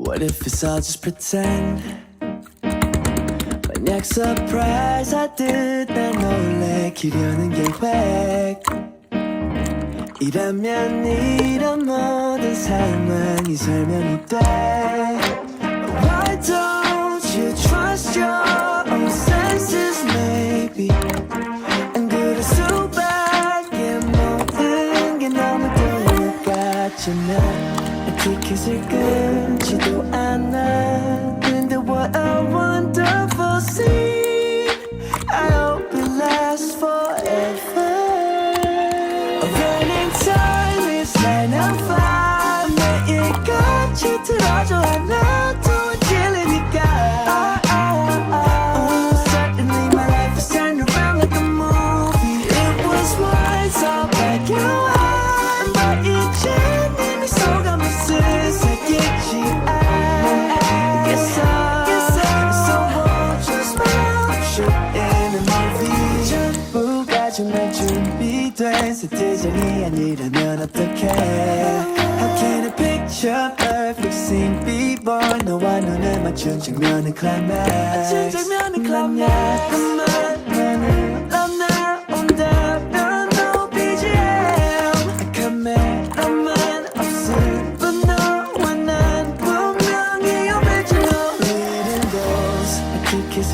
What if it's all just pretend? 만약 surprise 하듯 날 놀래키려는 계획 이라면 이런 모든 상황이 설명이 돼. Why don't you trust your own senses maybe? 안 그럴 수밖에 모든 게 너무 똑같잖아. 티켓을 끊지도 않아. 근데 what a wonderful scene. I hope it lasts forever. Running time is line and fly. 매일같이 틀어줘 하나도 질리니까. Suddenly my life is turned around like a movie. It was once all black and white, but 이제 네 미소가 무슨 색일지 알겠어. So hold your smile, shooting a movie. 전부가 정말 준비된 세트장이 아니라면 어떡해. How can I picture perfect scene before 너와 눈을 맞춘 장면은 climax. 그만만은 나온다면 no BGM. 카메라만 없을 뿐 너와 난 분명히 original. Hidden goals 티켓을